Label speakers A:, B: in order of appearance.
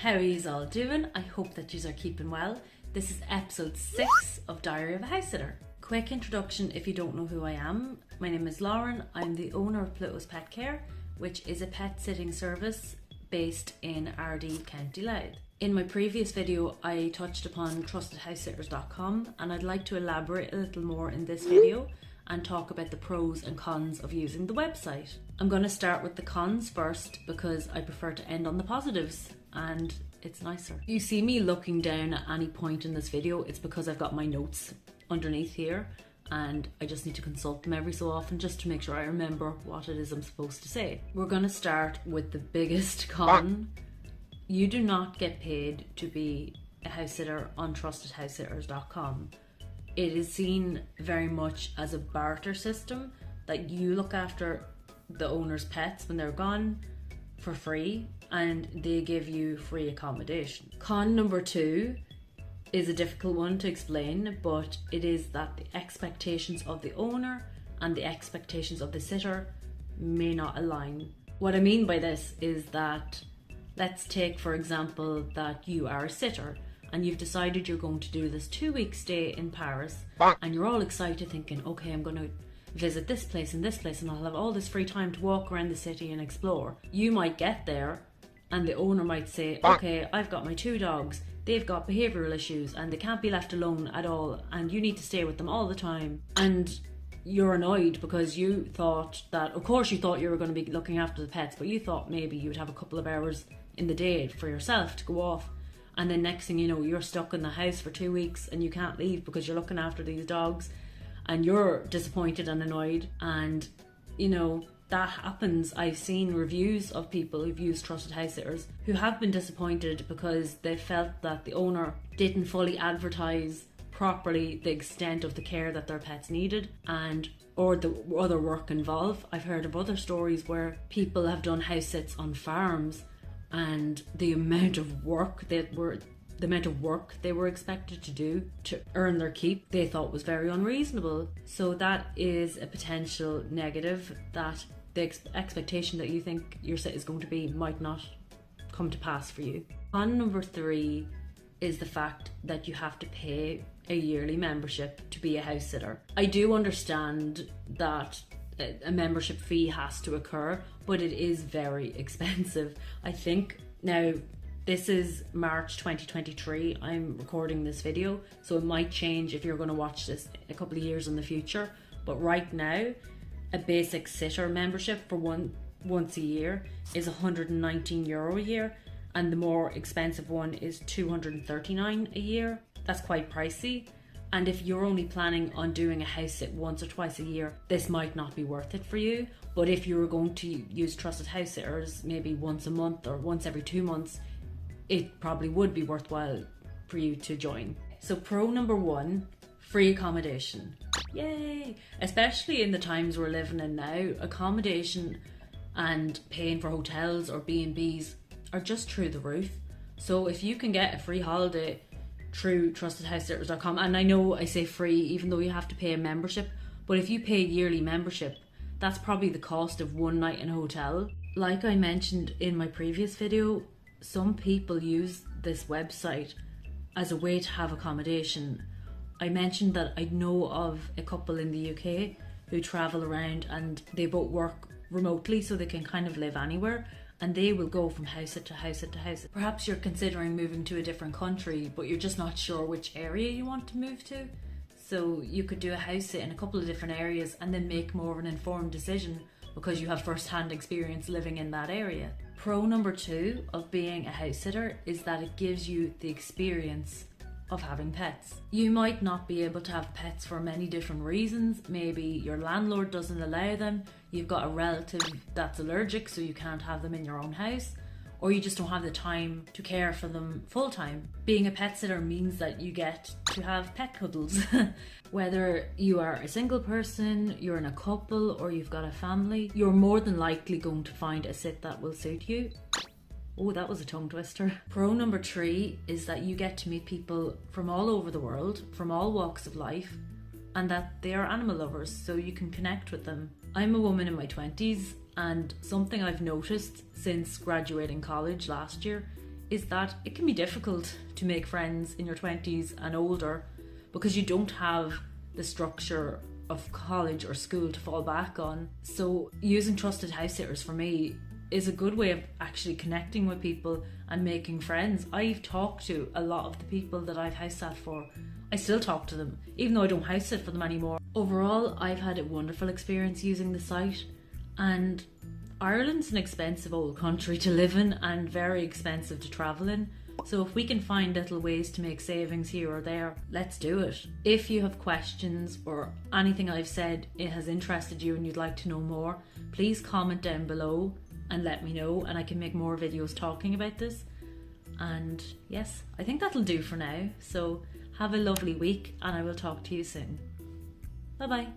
A: How are you all doing? I hope that you are keeping well. This is episode 6 of Diary of a House Sitter. Quick introduction if you don't know who I am. My name is Lauren. I'm the owner of Pluto's Pet Care, which is a pet sitting service based in Ardee, County Louth. In my previous video, I touched upon trustedhousesitters.com, and I'd like to elaborate a little more in this video and talk about the pros and cons of using the website. I'm going to start with the cons first because I prefer to end on the positives and it's nicer. You see me looking down at any point in this video, it's because I've got my notes underneath here and I just need to consult them every so often just to make sure I remember what it is I'm supposed to say. We're going to start with the biggest con. You do not get paid to be a house sitter on trustedhousesitters.com. It is seen very much as a barter system, that you look after the owner's pets when they're gone for free and they give you free accommodation. Con number 2 is a difficult one to explain, but it is that the expectations of the owner and the expectations of the sitter may not align. What I mean by this is that, let's take for example that you are a sitter and you've decided you're going to do this 2-week stay in Paris and you're all excited thinking, okay, I'm going to visit this place and I'll have all this free time to walk around the city and explore. You might get there and the owner might say, okay, I've got my 2 dogs, they've got behavioural issues and they can't be left alone at all and you need to stay with them all the time. And you're annoyed because you thought that, of course you thought you were going to be looking after the pets, but you thought maybe you'd have a couple of hours in the day for yourself to go off. And then next thing you know, you're stuck in the house for 2 weeks and you can't leave because you're looking after these dogs and you're disappointed and annoyed. And, you know, that happens. I've seen reviews of people who've used Trusted House Sitters who have been disappointed because they felt that the owner didn't fully advertise properly the extent of the care that their pets needed and or the other work involved. I've heard of other stories where people have done house sits on farms and the amount of work they were expected to do to earn their keep they thought was very unreasonable. So that is a potential negative, that the expectation that you think your sit is going to be might not come to pass for you. Con number 3 is the fact that you have to pay a yearly membership to be a house sitter. I do understand that a membership fee has to occur, but it is very expensive. I think now, this is March 2023, I'm recording this video, so it might change if you're going to watch this a couple of years in the future, but right now a basic sitter membership for once a year is €119 a year, and the more expensive one is $239 a year. That's quite pricey. And if you're only planning on doing a house sit once or twice a year, this might not be worth it for you. But if you were going to use Trusted House Sitters maybe once a month or once every 2 months, it probably would be worthwhile for you to join. So pro number 1, free accommodation. Yay! Especially in the times we're living in now, accommodation and paying for hotels or B&Bs are just through the roof. So if you can get a free holiday through trustedhousesitters.com, and I know I say free even though you have to pay a membership, but if you pay a yearly membership, that's probably the cost of one night in a hotel. Like I mentioned in my previous video, some people use this website as a way to have accommodation. I mentioned that I know of a couple in the UK who travel around and they both work remotely so they can kind of live anywhere, and they will go from house sit to house sit to house sit. Perhaps you're considering moving to a different country, but you're just not sure which area you want to move to. So you could do a house sit in a couple of different areas and then make more of an informed decision because you have first-hand experience living in that area. Pro number 2 of being a house sitter is that it gives you the experience of having pets. You might not be able to have pets for many different reasons. Maybe your landlord doesn't allow them, you've got a relative that's allergic so you can't have them in your own house, or you just don't have the time to care for them full time. Being a pet sitter means that you get to have pet cuddles. Whether you are a single person, you're in a couple, or you've got a family, you're more than likely going to find a sit that will suit you. Oh, that was a tongue twister. Pro number 3 is that you get to meet people from all over the world, from all walks of life, and that they are animal lovers, so you can connect with them. I'm a woman in my 20s, and something I've noticed since graduating college last year is that it can be difficult to make friends in your 20s and older because you don't have the structure of college or school to fall back on. So using trusted house sitters for me is a good way of actually connecting with people and making friends. I've talked to a lot of the people that I've house sat for. I still talk to them, even though I don't house sit for them anymore. Overall, I've had a wonderful experience using the site, and Ireland's an expensive old country to live in and very expensive to travel in. So if we can find little ways to make savings here or there, let's do it. If you have questions or anything I've said it has interested you and you'd like to know more, please comment down below and let me know, and I can make more videos talking about this. And yes, I think that'll do for now. So have a lovely week, and I will talk to you soon. Bye bye.